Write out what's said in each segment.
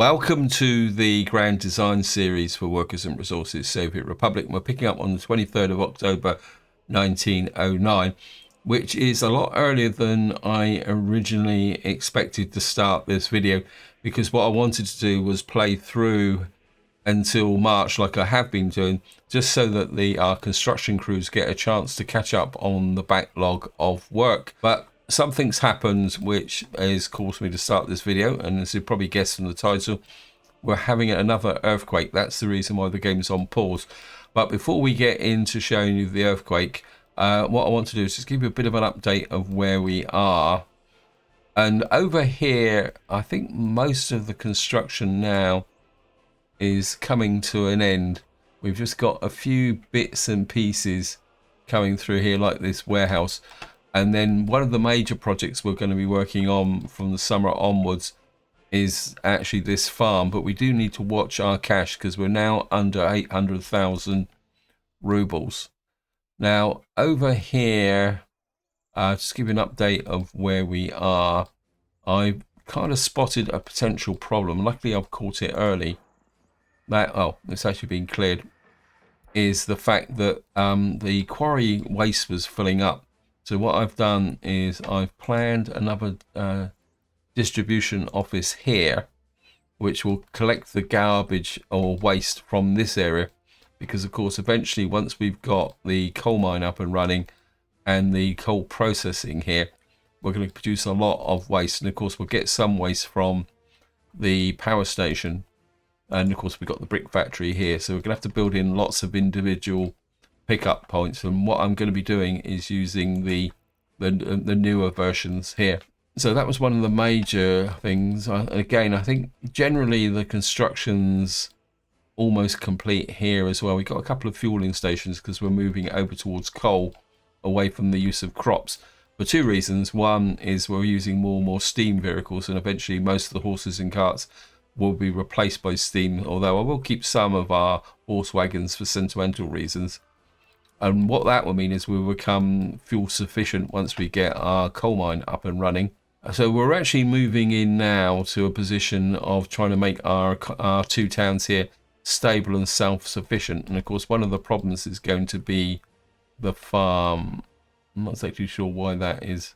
Welcome to the Grand Design Series for Workers and Resources Soviet Republic. We're picking up on the 23rd of October 1909, which is a lot earlier than I originally expected to start this video, because what I wanted to do was play through until March like I have been doing, just so that our construction crews get a chance to catch up on the backlog of work. But something's happened which has caused me to start this video, and as you probably guessed from the title, we're having another earthquake. That's the reason why the game's on pause. But before we get into showing you the earthquake, what I want to do is just give you a bit of an update of where we are. And over here, I think most of the construction now is coming to an end. We've just got a few bits and pieces coming through here, like this warehouse. And then one of the major projects we're going to be working on from the summer onwards is actually this farm. But we do need to watch our cash, because we're now under 800,000 rubles. Now, over here, just give you an update of where we are. I kind of spotted a potential problem. Luckily, I've caught it early. It's actually been cleared. Is the fact that the quarry waste was filling up. So what I've done is I've planned another distribution office here, which will collect the garbage or waste from this area, because of course eventually, once we've got the coal mine up and running and the coal processing here, we're going to produce a lot of waste. And of course we'll get some waste from the power station, and of course we've got the brick factory here, so we're going to have to build in lots of individual pickup points. And what I'm going to be doing is using the newer versions here. So that was one of the major things. Again, I think generally the construction's almost complete here as well. We've got a couple of fueling stations because we're moving over towards coal, away from the use of crops, for two reasons. One is we're using more and more steam vehicles, and eventually most of the horses and carts will be replaced by steam, although I will keep some of our horse wagons for sentimental reasons. And what that will mean is we'll become fuel sufficient once we get our coal mine up and running. So we're actually moving in now to a position of trying to make our two towns here stable and self-sufficient. And of course, one of the problems is going to be the farm. I'm not exactly sure why that is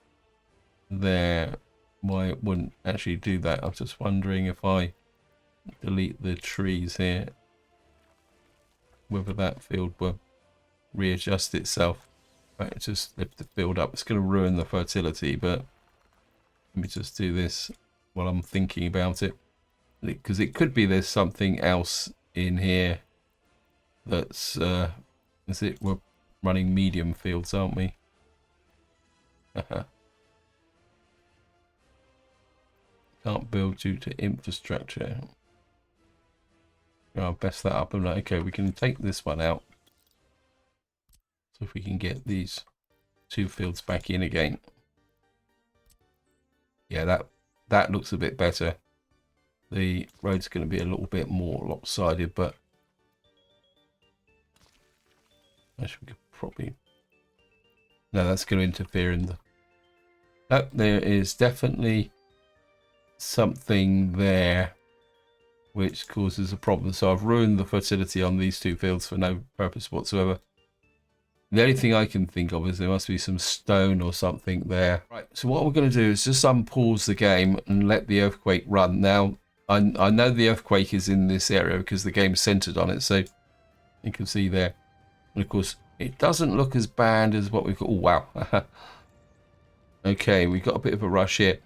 there, why it wouldn't actually do that. I was just wondering if I delete the trees here, whether that field will readjust itself. Right, just lift the field up. It's going to ruin the fertility, but let me just do this while I'm thinking about it, because it could be there's something else in here that's is it, we're running medium fields, aren't we? Can't build due to infrastructure. I'll best that up. And okay, we can take this one out. So if we can get these two fields back in again. Yeah, that looks a bit better. The road's going to be a little bit more lopsided, but actually we could probably... No, that's going to interfere in the... Oh, there is definitely something there which causes a problem. So I've ruined the fertility on these two fields for no purpose whatsoever. The only thing I can think of is there must be some stone or something there. Right, so what we're going to do is just unpause the game and let the earthquake run. Now, I know the earthquake is in this area because the game's centered on it, so you can see there. And of course, it doesn't look as bad as what we've got. Oh, wow. Okay, we've got a bit of a rush here.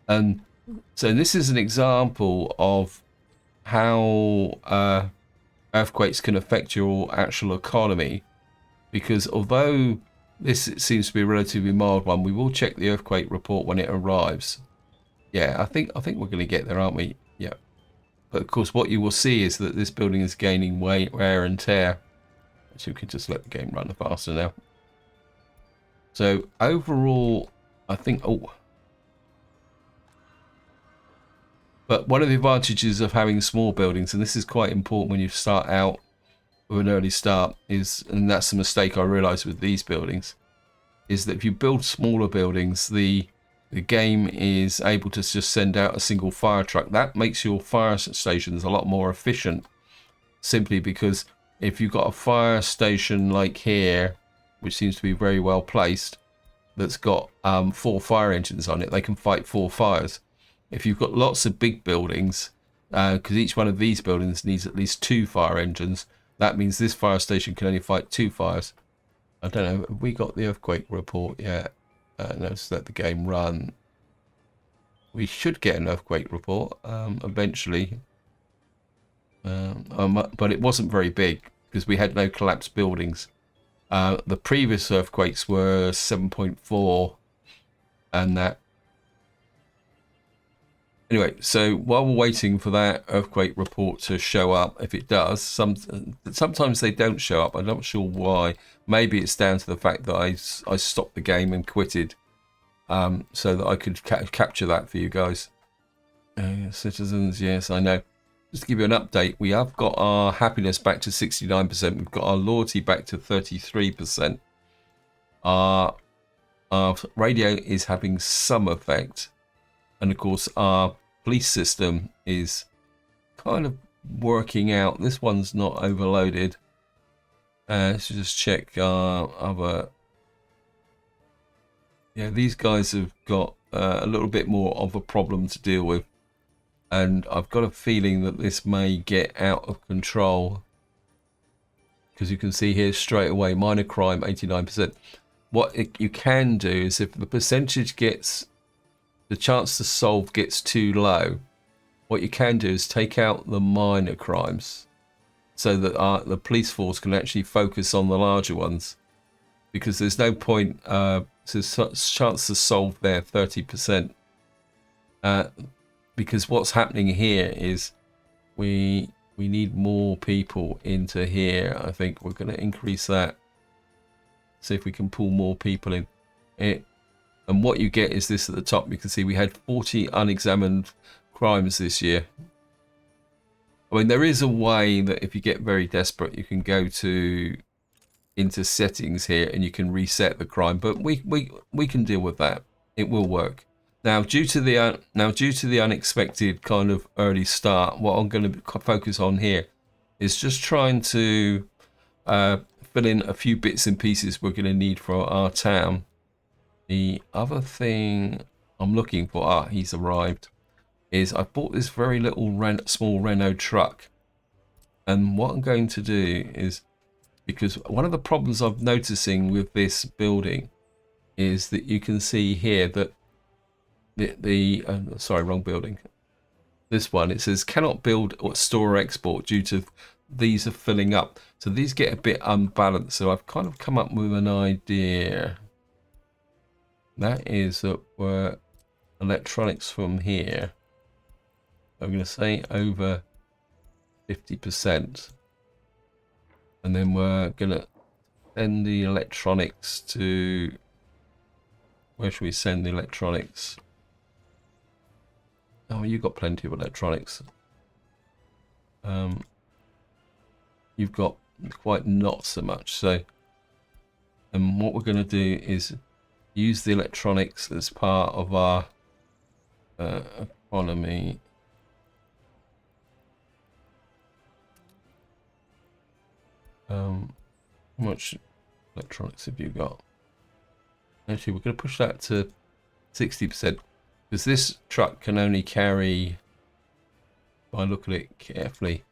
And so this is an example of how earthquakes can affect your actual economy. Because although this seems to be a relatively mild one, we will check the earthquake report when it arrives. Yeah, I think we're going to get there, aren't we? Yeah. But of course, what you will see is that this building is gaining wear and tear. Actually, we can just let the game run faster now. So overall, I think... Oh. But one of the advantages of having small buildings, and this is quite important when you start out with an early start, is, and that's the mistake I realized with these buildings, is that if you build smaller buildings, the the game is able to just send out a single fire truck. That makes your fire stations a lot more efficient, simply because if you've got a fire station like here, which seems to be very well placed, that's got 4 fire engines on it, they can fight 4 fires. If you've got lots of big buildings, because each one of these buildings needs at least 2 fire engines, that means this fire station can only fight 2 fires. I don't know, have we got the earthquake report yet? No, just let the game run. We should get an earthquake report eventually. But it wasn't very big because we had no collapsed buildings. The previous earthquakes were 7.4 and that. Anyway, so while we're waiting for that earthquake report to show up, if it does, sometimes they don't show up. I'm not sure why. Maybe it's down to the fact that I stopped the game and quitted, so that I could capture that for you guys. Citizens, yes, I know. Just to give you an update, we have got our happiness back to 69%. We've got our loyalty back to 33%. Our radio is having some effect. And of course, our police system is kind of working out. This one's not overloaded. Let's just check our other. Yeah, these guys have got a little bit more of a problem to deal with. And I've got a feeling that this may get out of control. Because you can see here straight away, minor crime, 89%. What you can do is if the percentage gets... the chance to solve gets too low, what you can do is take out the minor crimes so that the police force can actually focus on the larger ones, because there's no point chance to solve there 30%, because what's happening here is we need more people into here. I think we're going to increase that, see if we can pull more people in it. And what you get is this at the top. You can see we had 40 unexamined crimes this year. I mean, there is a way that if you get very desperate, you can go into settings here and you can reset the crime. But we can deal with that. It will work. Now, due to the unexpected kind of early start, what I'm going to focus on here is just trying to fill in a few bits and pieces we're going to need for our town. The other thing I'm looking for, he's arrived, is I bought this very little small Renault truck. And what I'm going to do is, because one of the problems I'm noticing with this building is that you can see here that sorry, wrong building. This one, it says cannot build or store or export due to these are filling up. So these get a bit unbalanced. So I've kind of come up with an idea. That is that we're electronics from here. I'm going to say over 50%. And then we're going to send the electronics to... where should we send the electronics? Oh, you've got plenty of electronics. You've got quite not so much. So, and what we're going to do is use the electronics as part of our economy. How much electronics have you got? Actually, we're going to push that to 60%, because this truck can only carry, if I look at it carefully,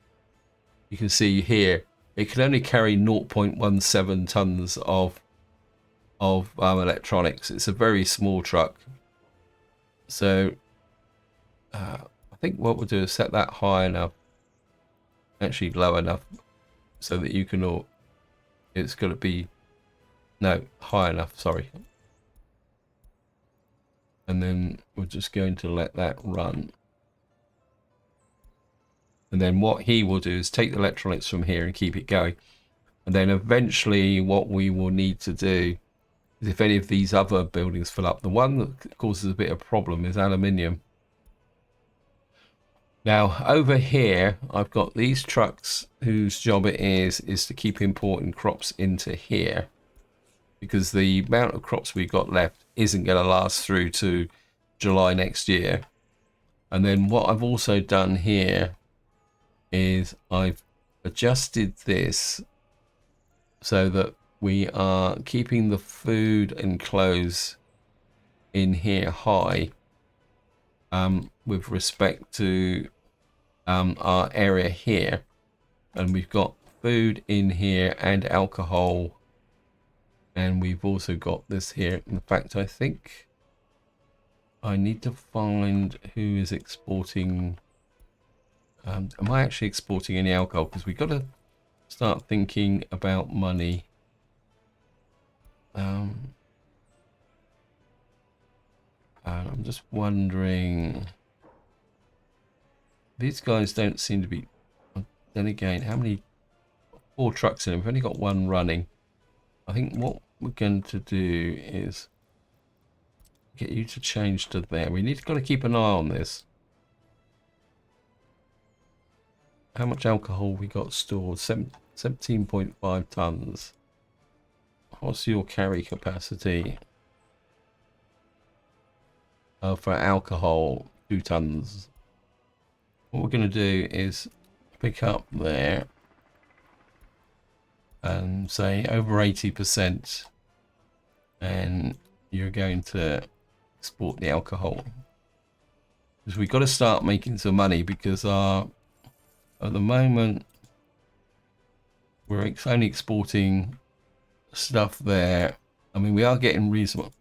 you can see here, it can only carry 0.17 tons of electronics. It's a very small truck. So I think what we'll do is set that high enough, actually low enough, so that you can all, it's going to be, no, high enough, sorry. And then we're just going to let that run. And then what he will do is take the electronics from here and keep it going. And then eventually what we will need to do is, if any of these other buildings fill up, the one that causes a bit of a problem is aluminium. Now over here I've got these trucks whose job it is to keep importing crops into here, because the amount of crops we've got left isn't going to last through to July next year. And then what I've also done here is I've adjusted this so that we are keeping the food and clothes in here high with respect to our area here. And we've got food in here and alcohol, and we've also got this here. In fact, I think I need to find who is exporting. Am I actually exporting any alcohol? Because we've got to start thinking about money. I'm just wondering. These guys don't seem to be. Then again, how many? 4 trucks in them. We've only got 1 running. I think what we're going to do is get you to change to there. We got to keep an eye on this. How much alcohol we got stored? 17.5 tons. What's your carry capacity? For alcohol, 2 tons. What we're going to do is pick up there and say over 80%, and you're going to export the alcohol, because we've got to start making some money, because at the moment we're only exporting stuff there. I mean, we are getting reasonable,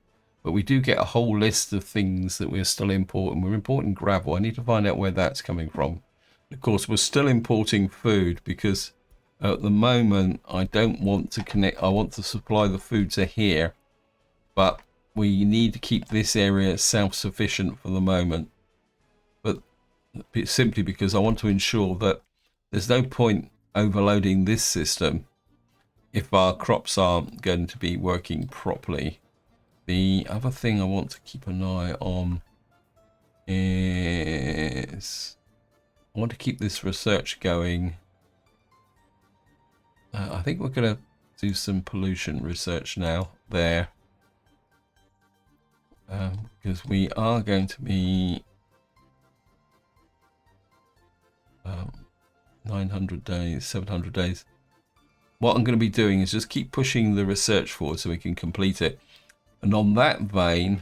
but we do get a whole list of things that we're still importing. We're importing gravel. I need to find out where that's coming from. Of course, we're still importing food, because at the moment I don't want to connect. I want to supply the food to here, but we need to keep this area self-sufficient for the moment. But simply because I want to ensure that there's no point overloading this system if our crops aren't going to be working properly. The other thing I want to keep an eye on is I want to keep this research going. I think we're going to do some pollution research now there, because we are going to be 900 days, 700 days. What I'm going to be doing is just keep pushing the research forward so we can complete it. And on that vein,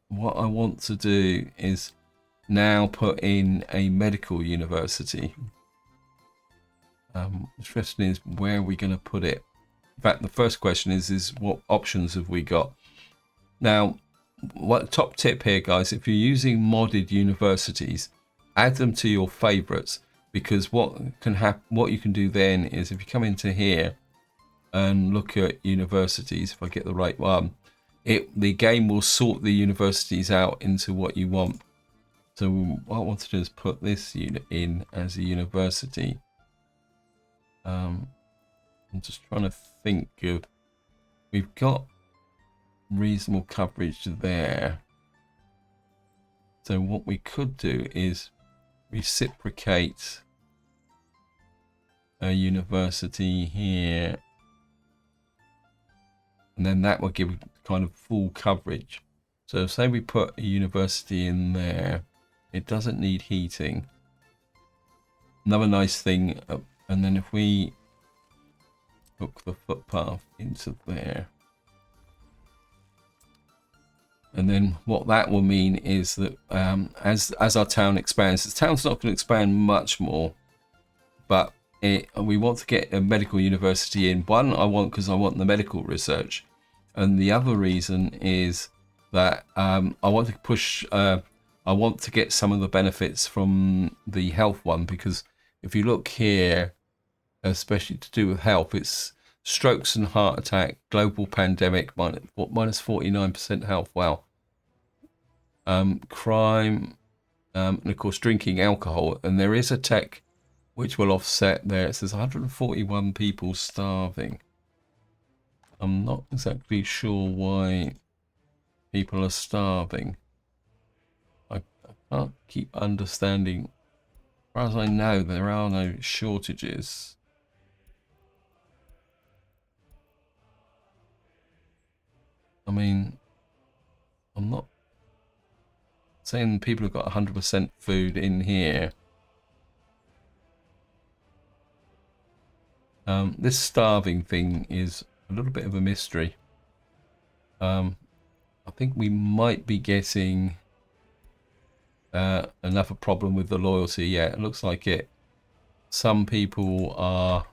what I want to do is now put in a medical university. The question is, where are we going to put it? In fact, the first question is what options have we got? Now, what top tip here, guys, if you're using modded universities, add them to your favorites, because what you can do then is, if you come into here and look at universities, if I get the right one, the game will sort the universities out into what you want. So what I want to do is put this unit in as a university. I'm just trying to think of, we've got reasonable coverage there. So what we could do is reciprocate a university here, and then that will give kind of full coverage. So say we put a university in there, it doesn't need heating. Another nice thing, and then if we hook the footpath into there, and then what that will mean is that as our town expands, the town's not going to expand much more, but we want to get a medical university in. One, because I want the medical research, and the other reason is that I want to push. I want to get some of the benefits from the health one, because if you look here, especially to do with health, it's strokes and heart attack, global pandemic, minus 49% health. Wow. Crime, and of course drinking alcohol, and there is a tech which will offset there. It says 141 people starving. I'm not exactly sure why people are starving. I can't keep understanding. As far as I know, there are no shortages. I mean, I'm not saying people have got 100% food in here. This starving thing is a little bit of a mystery. I think we might be getting another problem with the loyalty. Yeah, it looks like it. Some people are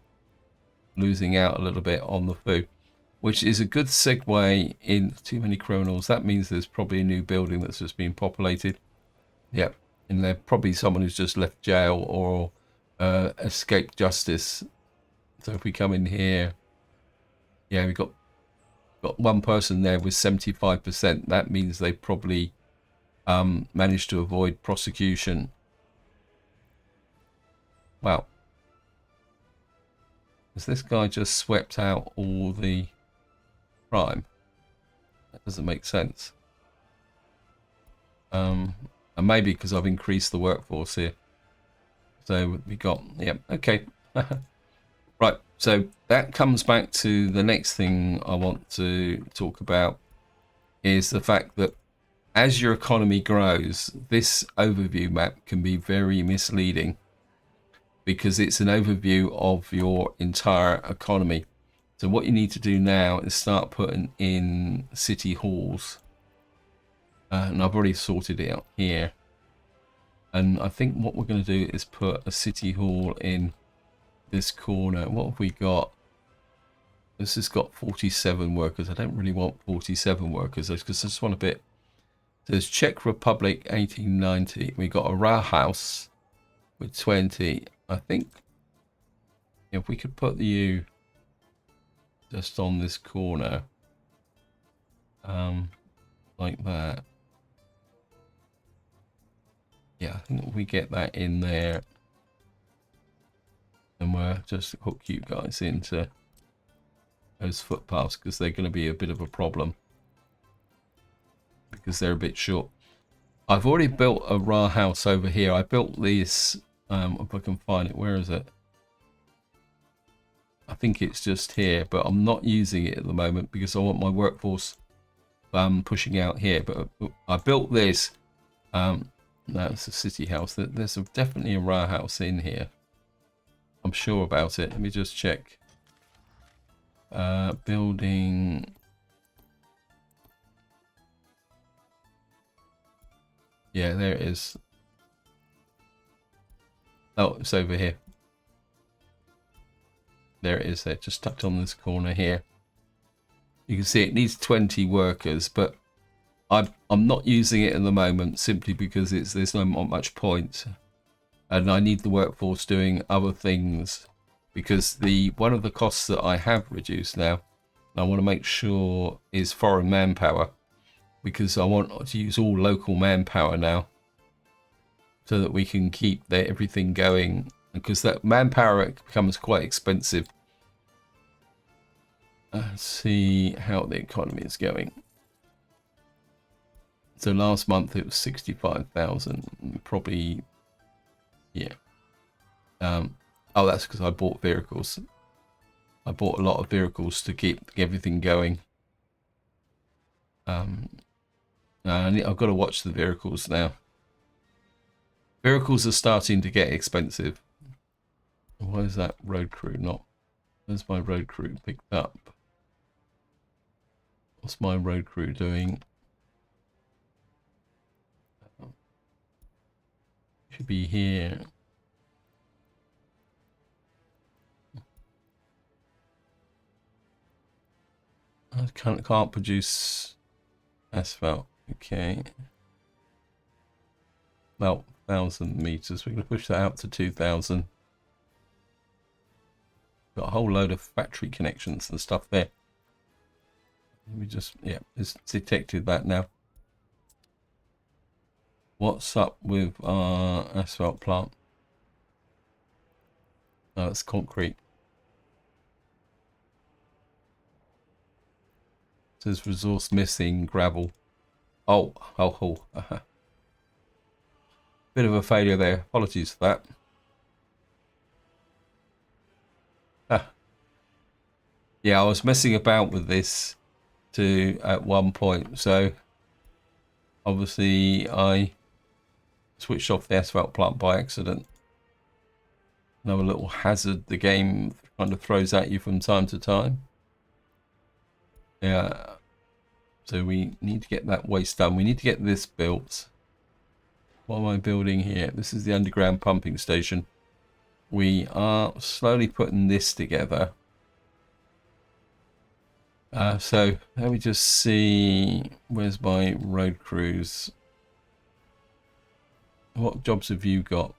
losing out a little bit on the food, which is a good segue in too many criminals. That means there's probably a new building that's just been populated. Yep, and they're probably someone who's just left jail or escaped justice. So if we come in here, yeah, we've got one person there with 75%. That means they probably managed to avoid prosecution. Wow. Has this guy just swept out all the crime? That doesn't make sense. And maybe because I've increased the workforce here. So we got, yeah, okay. Right, so that comes back to the next thing I want to talk about, is the fact that as your economy grows, this overview map can be very misleading because it's an overview of your entire economy. So what you need to do now is start putting in city halls. And I've already sorted it out here. And I think what we're going to do is put a city hall in this corner. What have we got? This has got 47 workers. I don't really want 47 workers because I just want a bit. There's Czech Republic 1890. We got a Rauhaus with 20. I think if we could put you just on this corner, like that. Yeah, I think if we get that in there, and we'll just hook you guys into those footpaths because they're going to be a bit of a problem because they're a bit short. I've already built a raw house over here. I built this, if I can find it, where is it? I think it's just here, but I'm not using it at the moment because I want my workforce pushing out here. But I built this. That's a city house. There's definitely a raw house in here. I'm sure about it. Let me just check. Building. Yeah, there it is. Oh, it's over here. There it is there, just tucked on this corner here. You can see it needs 20 workers, but I'm not using it at the moment simply because there's not much point. And I need the workforce doing other things because one of the costs that I have reduced now, I want to make sure is foreign manpower because I want to use all local manpower now so that we can keep everything going because that manpower becomes quite expensive. Let's see how the economy is going. So last month it was 65,000, probably, yeah. Oh, that's because I bought vehicles. I bought a lot of vehicles to keep everything going. I've got to watch the vehicles now. Vehicles are starting to get expensive. Why is that road crew not? Where's my road crew picked up? What's my road crew doing? Should be here. I can't produce asphalt. Okay. Well, 1,000 meters. We're going to push that out to 2,000. Got a whole load of factory connections and stuff there. Let me just, yeah, it's detected that now. What's up with our asphalt plant? Oh, it's concrete. It says resource missing, gravel. Oh. Bit of a failure there. Apologies for that. Yeah, I was messing about with this at one point, so obviously I switched off the asphalt plant by accident. Another little hazard the game kind of throws at you from time to time. Yeah. So we need to get that waste done. We need to get this built. What am I building here? This is the underground pumping station. We are slowly putting this together. So let me just see. Where's my road crews? What jobs have you got?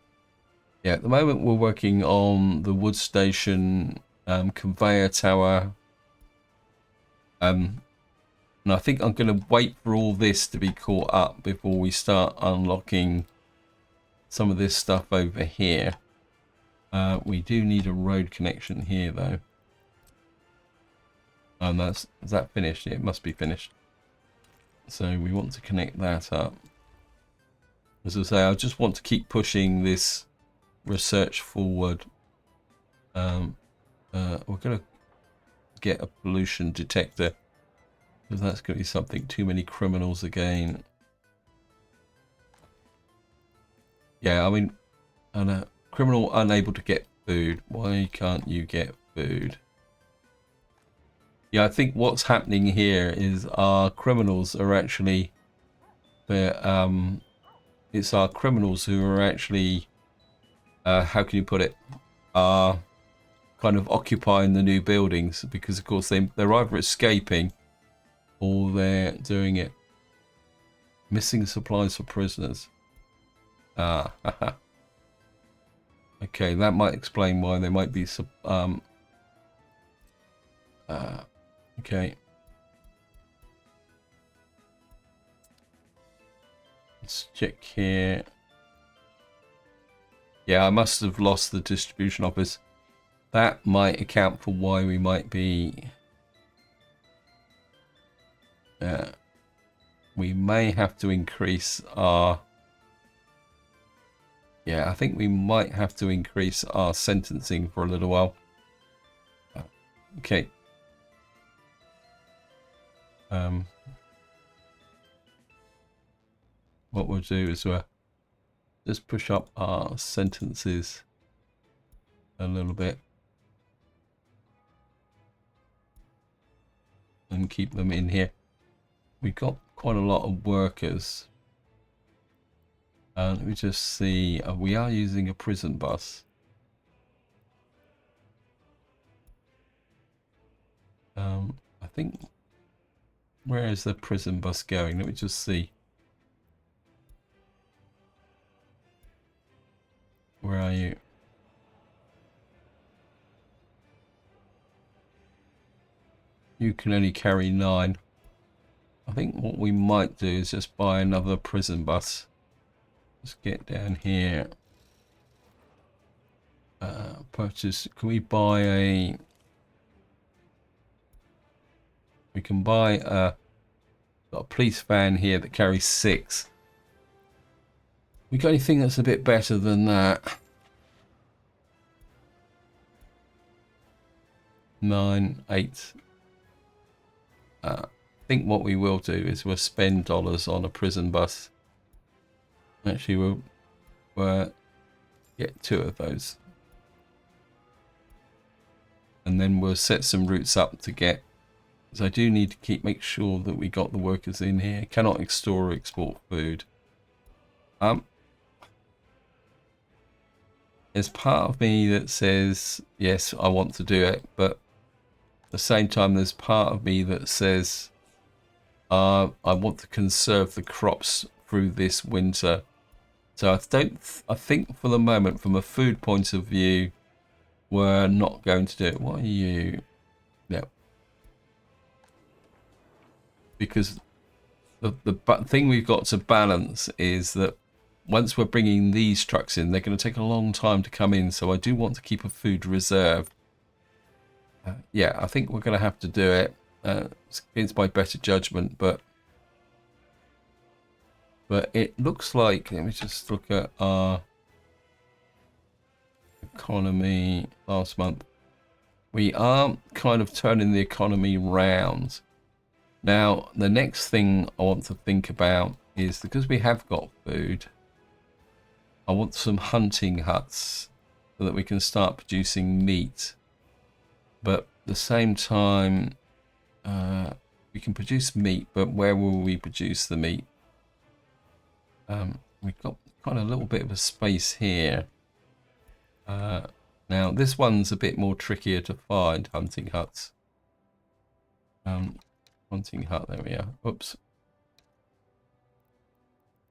Yeah, at the moment we're working on the wood station, conveyor tower. And I think I'm going to wait for all this to be caught up before we start unlocking some of this stuff over here. We do need a road connection here though. Is that finished? Yeah, it must be finished. So we want to connect that up. As I say, I just want to keep pushing this research forward. We're going to get a pollution detector, because that's going to be something. Too many criminals again. Yeah, I mean, a criminal unable to get food. Why can't you get food? Yeah, I think what's happening here is our criminals are actually, it's our criminals who are actually, how can you put it, are kind of occupying the new buildings, because of course they're either escaping or they're doing it. Missing supplies for prisoners. Okay, that might explain why they might be okay. Let's check here. Yeah, I must have lost the distribution office. That might account for why we might be... we may have to increase our... Yeah, I think we might have to increase our sentencing for a little while. Okay. What we'll do is we'll just push up our sentences a little bit and keep them in here. We've got quite a lot of workers. Let me just see. We are using a prison bus. I think... Where is the prison bus going? Let me just see. Where are you? You can only carry 9. I think what we might do is just buy another prison bus. Let's get down here. Purchase. Can we buy a... We can buy got a police van here that carries 6. We got anything that's a bit better than that? 9, 8. I think what we will do is we'll spend dollars on a prison bus. Actually, we'll get 2 of those. And then we'll set some routes up to get... Because I do need to make sure that we got the workers in here. Cannot store or export food. There's part of me that says, yes, I want to do it. But at the same time, there's part of me that says, I want to conserve the crops through this winter. So I think for the moment, from a food point of view, we're not going to do it. What are you? Yeah. Because the thing we've got to balance is that once we're bringing these trucks in, they're going to take a long time to come in. So I do want to keep a food reserve. Yeah, I think we're going to have to do it. It's against my better judgment, but it looks like, let me just look at our economy last month. We are kind of turning the economy round. Now, the next thing I want to think about is, because we have got food, I want some hunting huts so that we can start producing meat. But at the same time, we can produce meat, but where will we produce the meat? We've got kind of a little bit of a space here. Now this one's a bit more trickier to find, hunting huts. Hunting hut, there we are. Oops.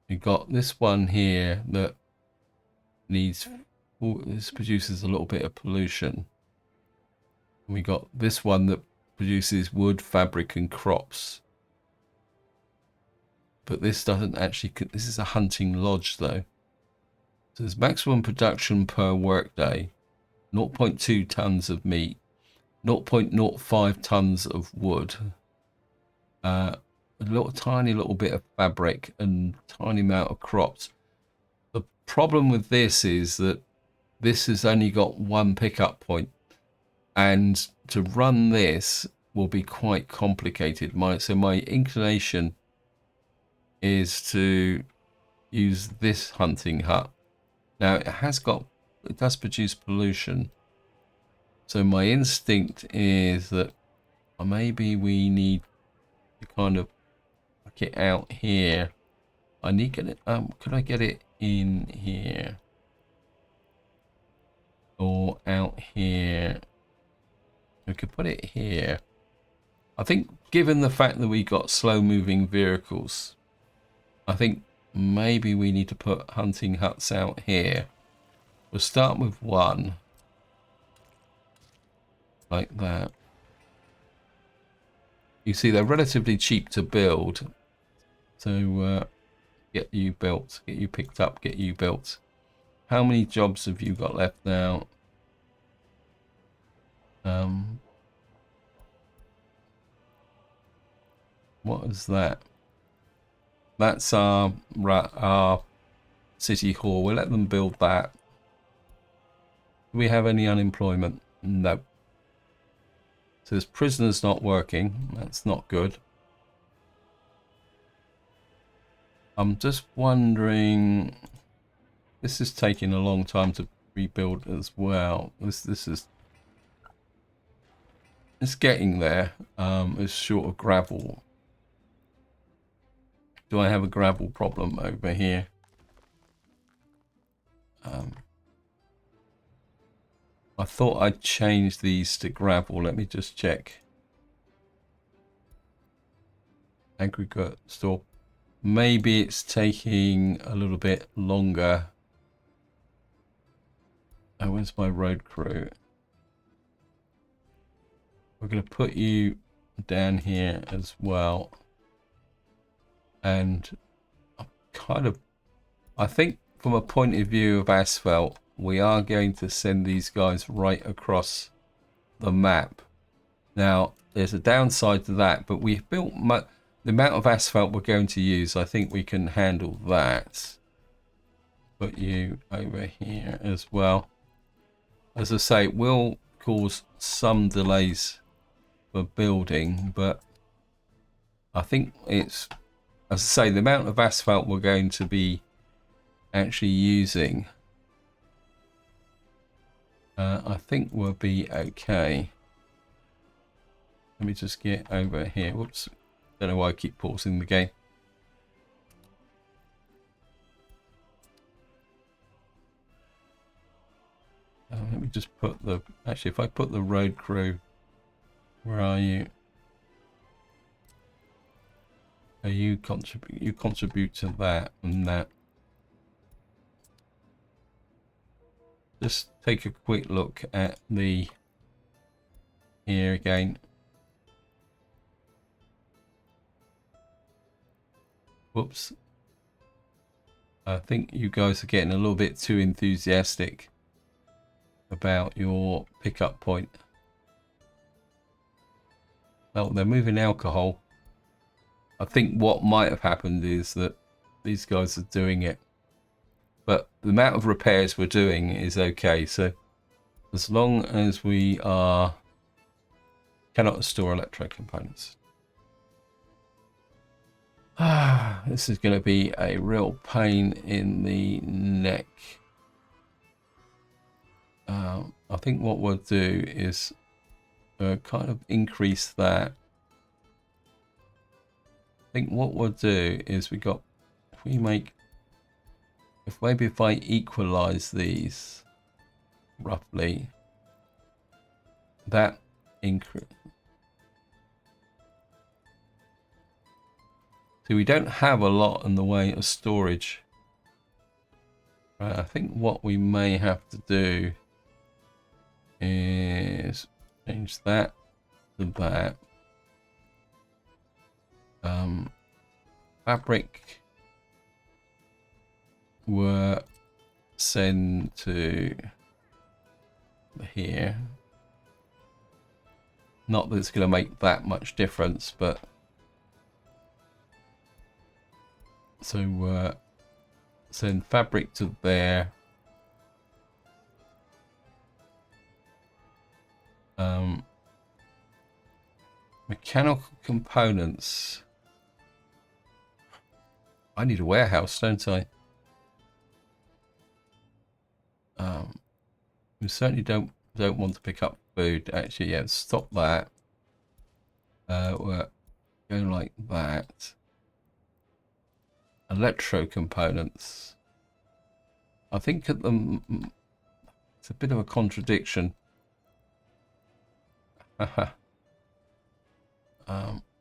We've got this one here that needs, this produces a little bit of pollution. We got this one that produces wood, fabric and crops. But this doesn't actually, this is a hunting lodge though. So there's maximum production per workday, 0.2 tons of meat, 0.05 tons of wood, a tiny little bit of fabric and tiny amount of crops. The problem with this is that this has only got one pickup point, and to run this will be quite complicated. So my inclination is to use this hunting hut. Now it does produce pollution. So my instinct is that maybe we need to kind of work it out here. I need to get it, could I get it in here? Or out here? We could put it here. I think given the fact that we got slow moving vehicles, I think maybe we need to put hunting huts out here. We'll start with one. Like that. You see they're relatively cheap to build. So get you built, get you picked up, get you built. How many jobs have you got left now? What is that? That's our city hall. We'll let them build that. Do we have any unemployment? No. So there's prisoners not working. That's not good. I'm just wondering. This is taking a long time to rebuild as well. This is. It's getting there. It's short of gravel. Do I have a gravel problem over here? I thought I'd change these to gravel. Let me just check. Aggregate store. Maybe it's taking a little bit longer. Oh, where's my road crew? We're going to put you down here as well. And I think from a point of view of asphalt, we are going to send these guys right across the map. Now, there's a downside to that, but we've built the amount of asphalt we're going to use. I think we can handle that. Put you over here as well. As I say, it will cause some delays for building, but I think it's, as I say, the amount of asphalt we're going to be actually using, I think we'll be okay. Let me just get over here. Whoops. Don't know why I keep pausing the game. Let me just put the, actually if I put the road crew, where are you? You contribute to that and that. Just take a quick look at the here again. Whoops. I think you guys are getting a little bit too enthusiastic about your pickup point. Well, they're moving alcohol. I think what might have happened is that these guys are doing it, but the amount of repairs we're doing is okay. So as long as we cannot store electro components. This is going to be a real pain in the neck. I think what we'll do is kind of increase that. I think what we'll do is if I equalize these roughly, that increase. So we don't have a lot in the way of storage. Right, I think what we may have to do is change that to that. Fabric were send to here. Not that it's going to make that much difference, but so send fabric to there. Mechanical components. I need a warehouse, don't I? We certainly don't want to pick up food. Actually, yeah, stop that. We're going like that. Electro components. I think at the it's a bit of a contradiction.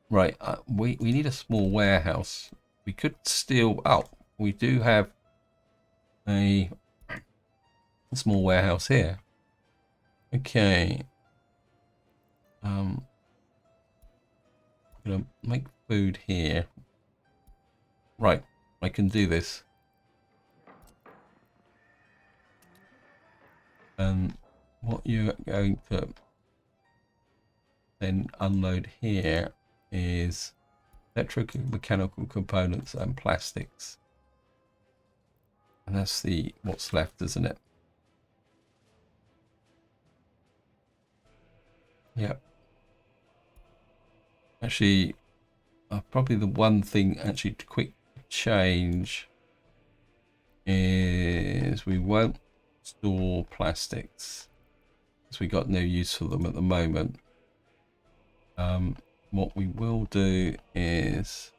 Right, we need a small warehouse. We could steal. Oh, we do have a small warehouse here. Okay. I'm gonna make food here. Right, I can do this. And what you're going to then unload here is electromechanical components and plastics. And that's what's left, isn't it? Yep. Actually, probably the one thing actually to quick change is we won't store plastics because we got no use for them at the moment. What we will do is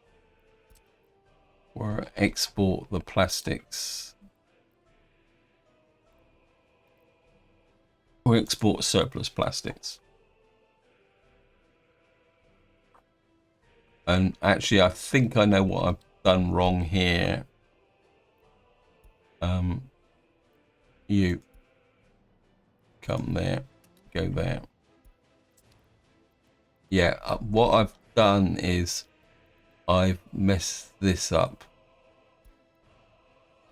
we'll export the plastics. We'll export surplus plastics. And actually, I think I know what I've done wrong here. You come there, go there. Yeah, what I've done is I've messed this up.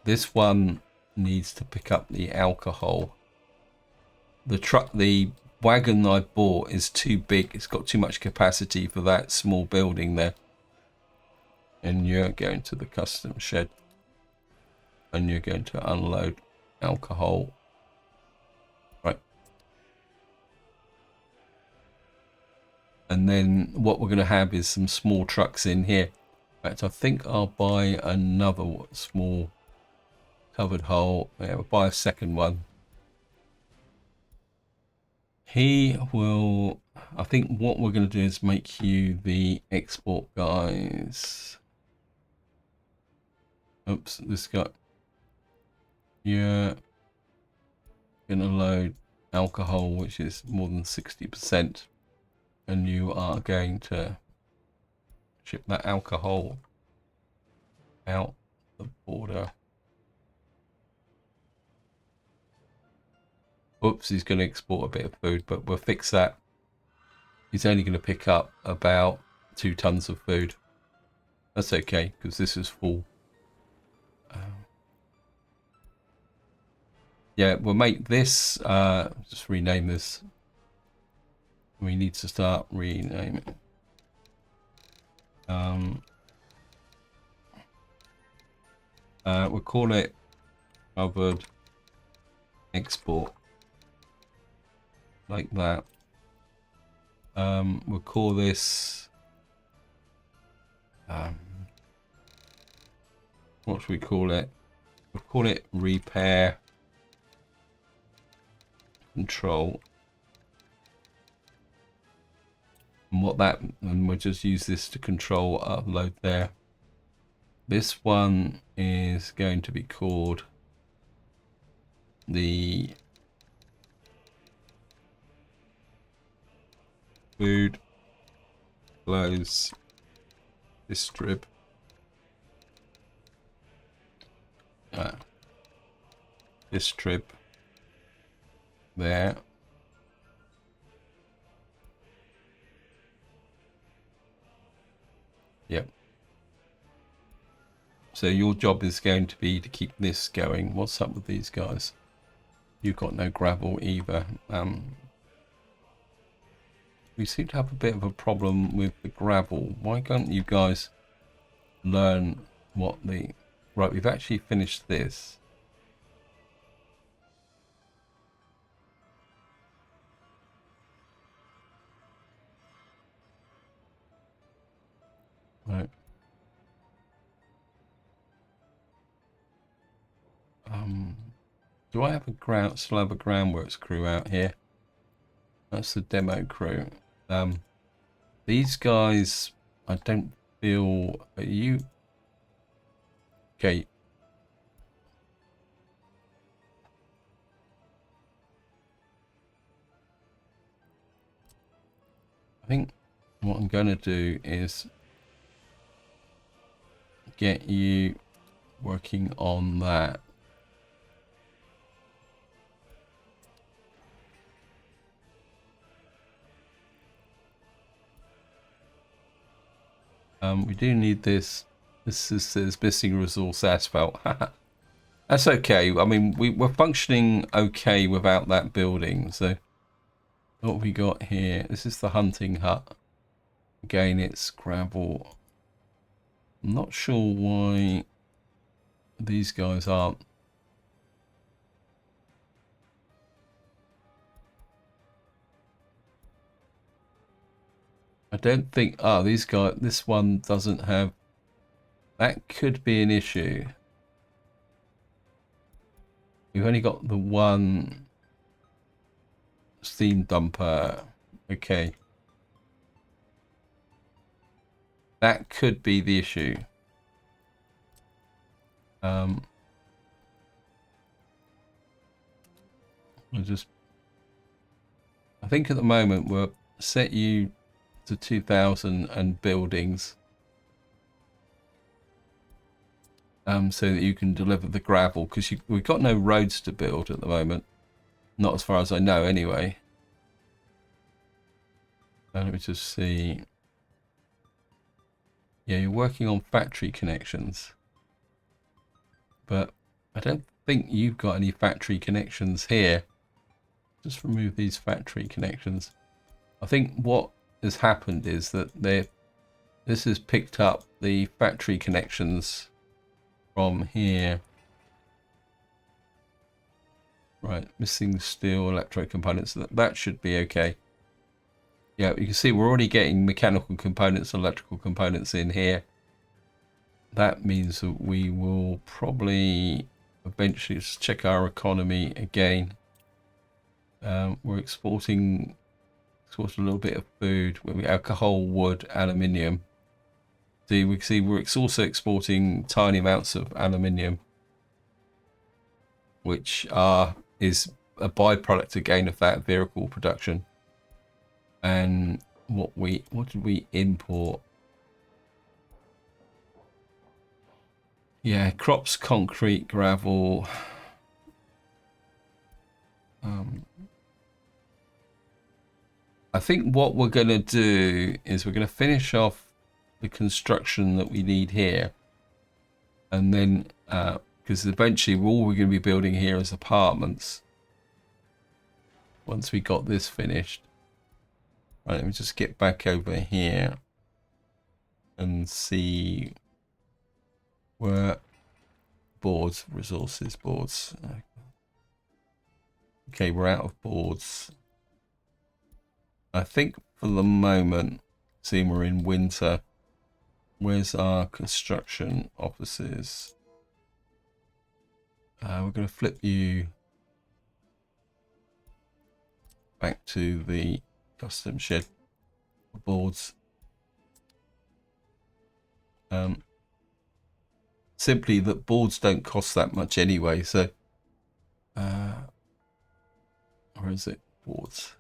This one needs to pick up the alcohol. The wagon I bought is too big. It's got too much capacity for that small building there. And you're going to the custom shed. And you're going to unload alcohol. Right. And then what we're going to have is some small trucks in here. In fact, I think I'll buy another small covered hole. Yeah, we'll buy a second one. He will... I think what we're going to do is make you the export guys. Oops, this guy. You're going to load alcohol, which is more than 60%. And you are going to ship that alcohol out the border. Oops, he's going to export a bit of food, but we'll fix that. He's only going to pick up about 2 tons of food. That's okay, because this is full. Yeah, we'll make this, just rename this. We need to start renaming. We'll call it covered export. Like that. We'll call this what should we call it? We'll call it repair control. And we'll just use this to control upload there. This one is going to be called the food flows distrib. Distrib there. Yep. So your job is going to be to keep this going. What's up with these guys? You've got no gravel either. We seem to have a bit of a problem with the gravel. Why can't you guys learn what the... Right, we've actually finished this. Right. Do I have a still have a groundworks crew out here? That's the demo crew. These guys, I don't feel... Are you... Okay. I think what I'm going to do is get you working on that. We do need this. This is missing resource asphalt. That's okay. I mean, we're functioning okay without that building. So what have we got here? This is the hunting hut. Again, it's gravel. I'm not sure why these guys aren't. I don't think... Oh, these guys... This one doesn't have... That could be an issue. We've only got the one steam dumper. Okay. That could be the issue. I'll just... I think at the moment we'll set you to 2,000 and buildings. So that you can deliver the gravel, because we've got no roads to build at the moment. Not as far as I know, anyway. Let me just see. Yeah, you're working on factory connections. But I don't think you've got any factory connections here. Just remove these factory connections. I think what has happened is that this has picked up the factory connections from here. Right, missing steel, electro components. That should be okay. Yeah, you can see we're already getting mechanical components, electrical components in here. That means that we will probably eventually just check our economy again. We're exporting a little bit of food. We alcohol, wood, aluminium. See, we can see we're also exporting tiny amounts of aluminium, which is a byproduct again of that vehicle production. And what did we import? Yeah, crops, concrete, gravel. I think what we're going to do is we're going to finish off the construction that we need here, and then because eventually all we're going to be building here is apartments once we got this finished. Right, let me just get back over here and see where boards, resources, boards. Okay, we're out of boards. I think for the moment, seeing we're in winter, where's our construction offices? We're going to flip you back to the custom shed boards. Simply that boards don't cost that much anyway, so where is it? Boards.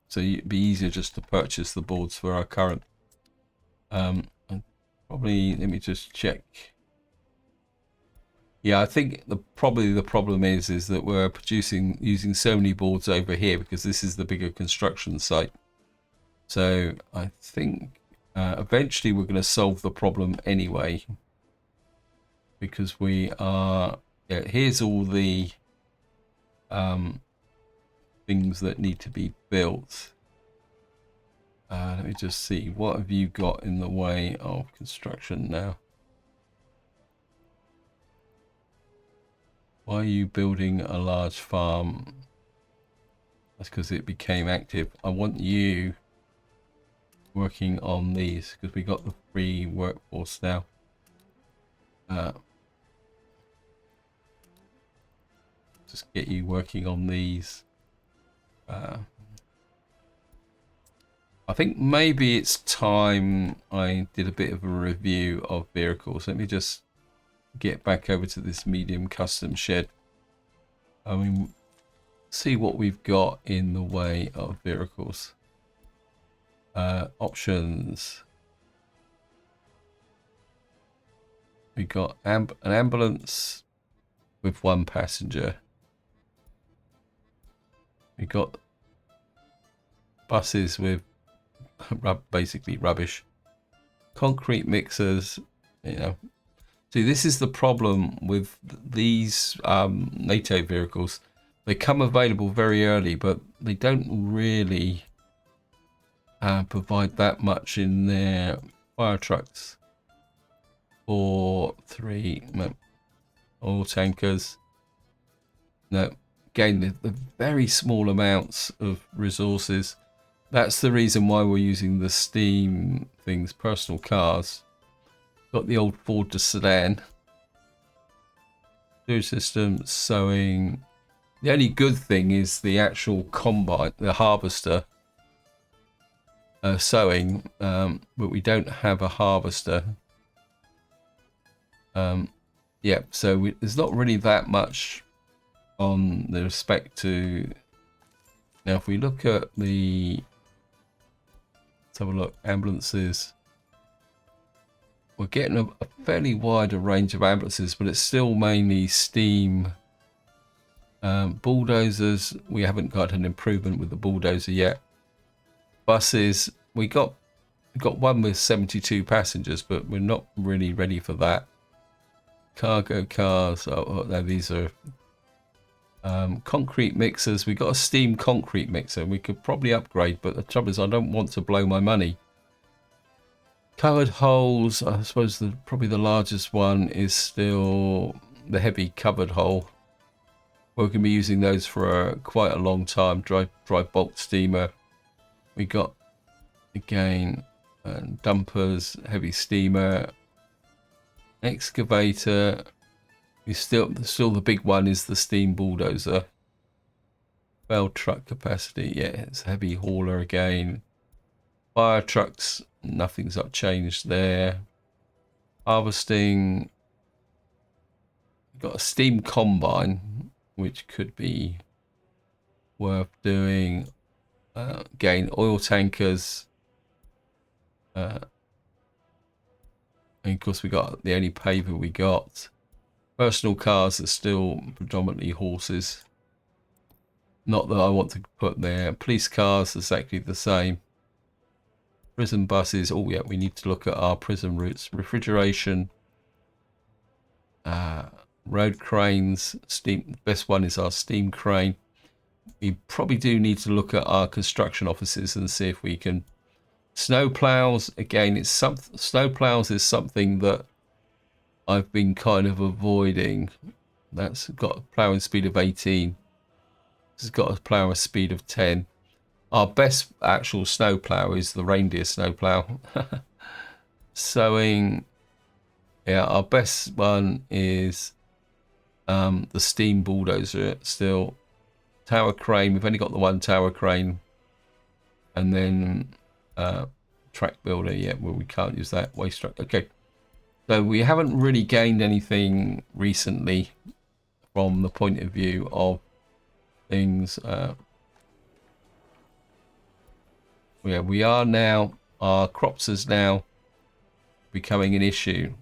So it'd be easier just to purchase the boards for our current. Probably, let me just check. Yeah, I think probably the problem is that we're using so many boards over here because this is the bigger construction site. So I think eventually we're going to solve the problem anyway, because we are. Yeah, here's all the things that need to be built. Let me just see, what have you got in the way of construction now? Why are you building a large farm? That's because it became active. I want you working on these because we got the free workforce now. Just get you working on these. I think maybe it's time I did a bit of a review of vehicles. Let me just get back over to this medium custom shed. I mean, see what we've got in the way of vehicles. Options. We got an ambulance with 1 passenger. We got buses with basically rubbish. Concrete mixers, you know. See, this is the problem with these NATO vehicles. They come available very early, but they don't really provide that much in their fire trucks. 4, 3 oil tankers. No, again, the very small amounts of resources. That's the reason why we're using the steam things. Personal cars. Got the old Ford sedan. Food system, sowing. The only good thing is the actual combine, the harvester. Sowing, but we don't have a harvester. Yeah, so there's not really that much on the respect to. Now, if we look at the, let's have a look, ambulances. We're getting a fairly wider range of ambulances, but it's still mainly steam. Bulldozers, we haven't got an improvement with the bulldozer yet. Buses, we got one with 72 passengers, but we're not really ready for that. Cargo cars, oh no, these are concrete mixers. We got a steam concrete mixer. We could probably upgrade, but the trouble is I don't want to blow my money. Covered holes, I suppose probably the largest one is still the heavy covered hole. We're going to be using those for quite a long time. Dry bulk steamer. We got, again, dumpers, heavy steamer, excavator. Still the big one is the steam bulldozer. Bell truck capacity, yeah, it's a heavy hauler again. Fire trucks, nothing's up changed there. Harvesting, got a steam combine, which could be worth doing. Again, oil tankers. And of course we got the only paver we got. Personal cars are still predominantly horses. Not that I want to put there. Police cars, exactly the same. Prison buses. Oh yeah, we need to look at our prison routes. Refrigeration. Road cranes. Steam. Best one is our steam crane. We probably do need to look at our construction offices and see if we can. Snow plows. Again, snow plows is something that I've been kind of avoiding. That's got a ploughing speed of 18. This has got a ploughing speed of 10. Our best actual snow plough is the reindeer snow plough. Sowing, Yeah, our best one is the steam bulldozer still. Tower crane, we've only got the one tower crane. And then track builder, yeah, well, we can't use that. Waste truck. Okay. So we haven't really gained anything recently from the point of view of things. Yeah, we are now, our crops is now becoming an issue.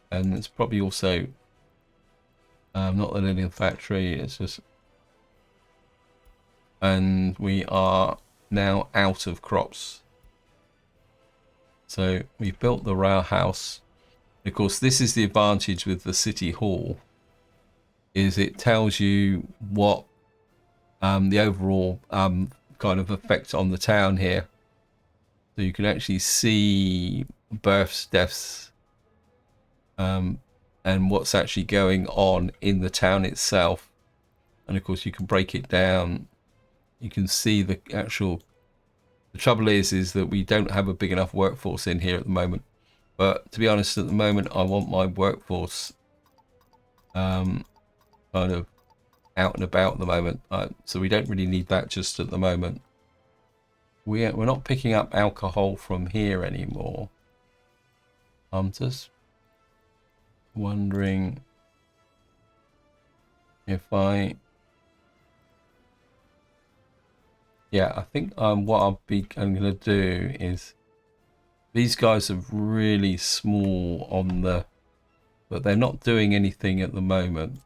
And it's probably also not the linen factory, it's just, and we are now out of crops. So we've built the rail house. Of course, this is the advantage with the city hall, is it tells you what the overall kind of effect on the town here. So you can actually see births, deaths, and what's actually going on in the town itself. And of course, you can break it down. You can see the actual. The trouble is that we don't have a big enough workforce in here at the moment. But to be honest, at the moment, I want my workforce kind of out and about at the moment. So we don't really need that just at the moment. We're not picking up alcohol from here anymore. I'm just wondering if I... Yeah, I think what I'm going to do is... These guys are really small on the... But they're not doing anything at the moment.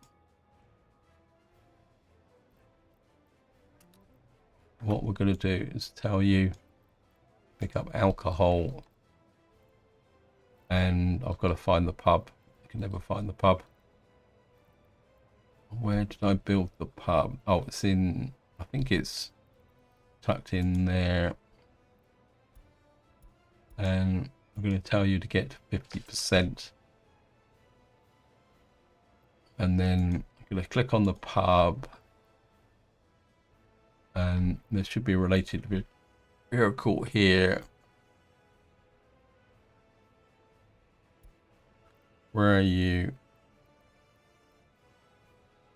What we're going to do is tell you... Pick up alcohol. And I've got to find the pub. I can never find the pub. Where did I build the pub? Oh, it's in... I think it's tucked in there. And I'm going to tell you to get to 50%. And then I'm going to click on the pub. And there should be related to vehicle here. Where are you?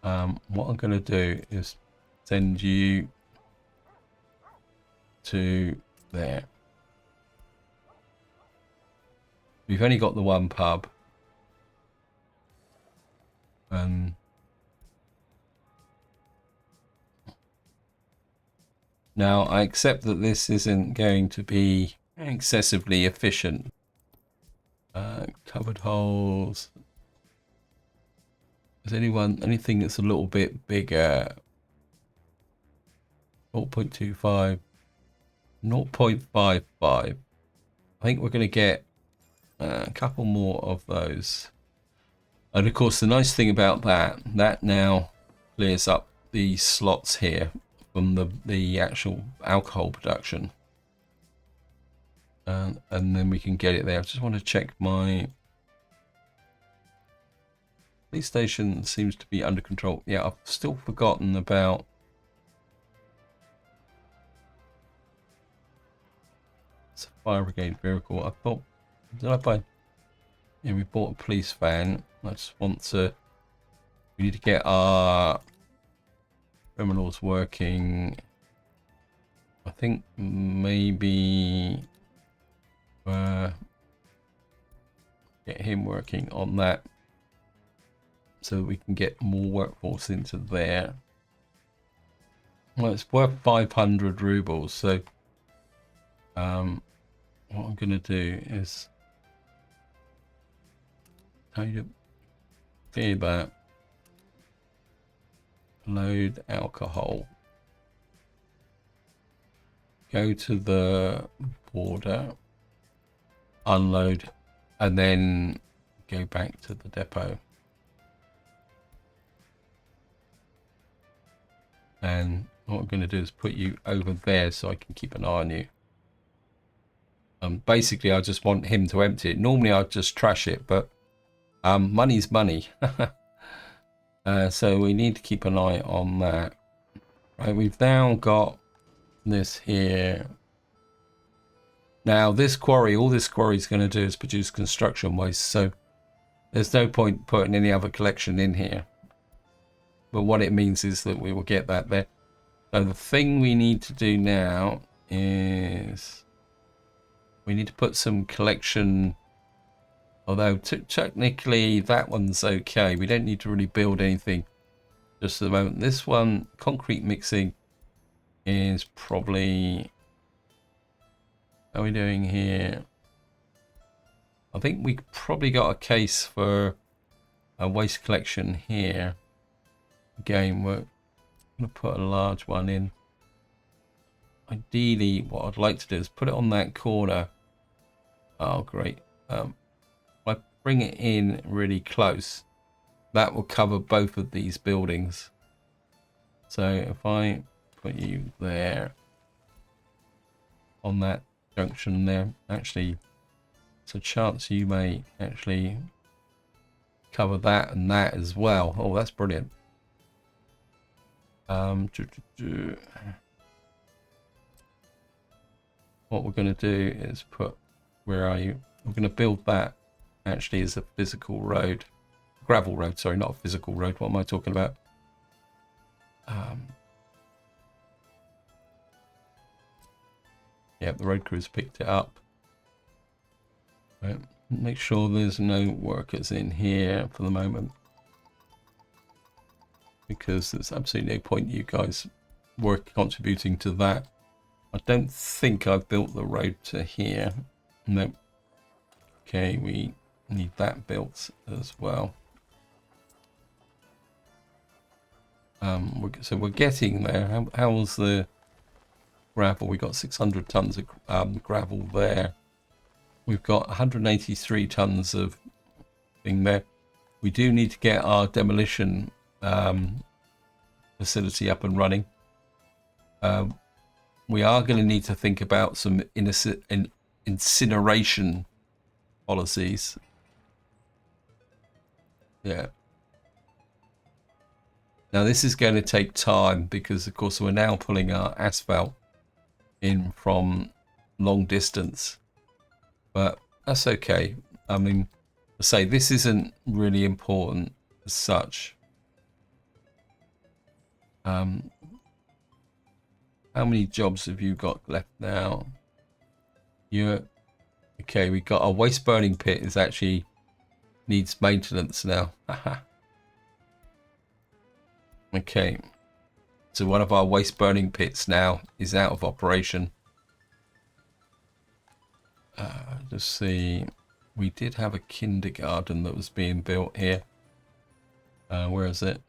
What I'm going to do is send you to there. We've only got the one pub. Now, I accept that this isn't going to be excessively efficient. Covered holes. Is anything that's a little bit bigger? 0.25, 0.55. I think we're going to get a couple more of those. And of course, the nice thing about that now clears up the slots here from the actual alcohol production. And then we can get it there. I just want to check my police station seems to be under control. Yeah, I've still forgotten about it's a fire brigade vehicle. I thought, did I buy? Yeah, we bought a police van. I just want to. We need to get our criminals working. I think maybe get him working on that so we can get more workforce into there. Well, it's worth 500 rubles, so what I'm going to do is tell you to clear that, load alcohol, go to the border, unload, and then go back to the depot. And what I'm going to do is put you over there so I can keep an eye on you. Basically, I just want him to empty it. Normally, I'd just trash it, but money's money. So we need to keep an eye on that. Right, we've now got this here. Now, this quarry, all this quarry is going to do is produce construction waste. So There's no point putting any other collection in here. But what it means is that we will get that there. So the thing we need to do now is we need to put some collection, although technically that one's okay. We don't need to really build anything just at the moment. This one, concrete mixing, is probably, how are we doing here? I think we probably got a case for a waste collection here. Again, we're going to put a large one in. Ideally, what I'd like to do is put it on that corner. Oh, great. If I bring it in really close, that will cover both of these buildings. So if I put you there on that junction there, actually, there's a chance you may actually cover that and that as well. Oh, that's brilliant. What we're going to do is put, where are you? We're going to build that actually as a physical road, gravel road, sorry, not a physical road. What am I talking about? Yeah, the road crews picked it up. Right. Make sure there's no workers in here for the moment, because there's absolutely no point you guys contributing to that. I don't think I've built the road to here. No. Okay, we need that built as well. So we're getting there. How's the gravel? We got 600 tons of gravel there. We've got 183 tons of thing there. We do need to get our demolition facility up and running. We are going to need to think about some incineration policies. Yeah. Now this is going to take time because, of course, we're now pulling our asphalt in from long distance. But that's okay. I mean, I say this isn't really important as such. How many jobs have you got left now? You're okay. We got our waste burning pit is actually needs maintenance now. Okay, so one of our waste burning pits now is out of operation. Let's see, we did have a kindergarten that was being built here. Where is it?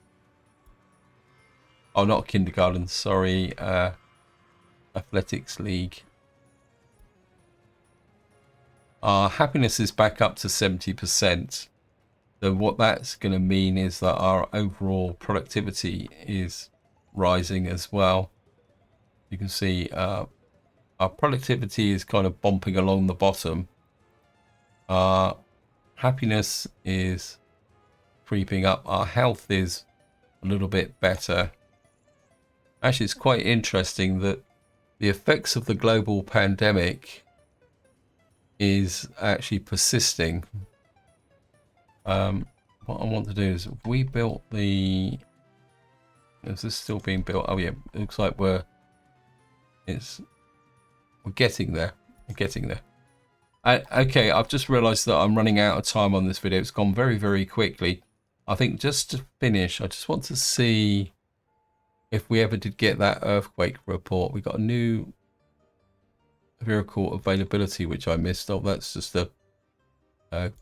Oh, not a kindergarten, sorry, athletics league. Our happiness is back up to 70%. So what that's going to mean is that our overall productivity is rising as well. You can see our productivity is kind of bumping along the bottom. Our happiness is creeping up. Our health is a little bit better. Actually, it's quite interesting that the effects of the global pandemic is actually persisting. What I want to do is, we built the, is this still being built? Oh yeah, it looks like we're getting there. We're getting there. Okay, I've just realized that I'm running out of time on this video. It's gone very, very quickly. I think just to finish, I just want to see if we ever did get that earthquake report. We got a new vehicle availability, which I missed. Oh, that's just a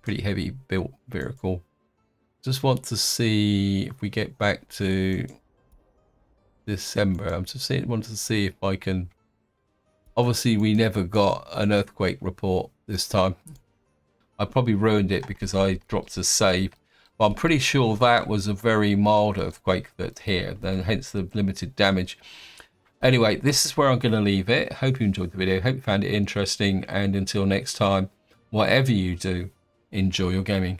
pretty heavy built vehicle. Just want to see if we get back to December. I'm just wanting to see if I can. Obviously, we never got an earthquake report this time. I probably ruined it because I dropped a save. But I'm pretty sure that was a very mild earthquake that hit, and hence the limited damage. Anyway, this is where I'm going to leave it. Hope you enjoyed the video. Hope you found it interesting. And until next time, whatever you do, enjoy your gaming.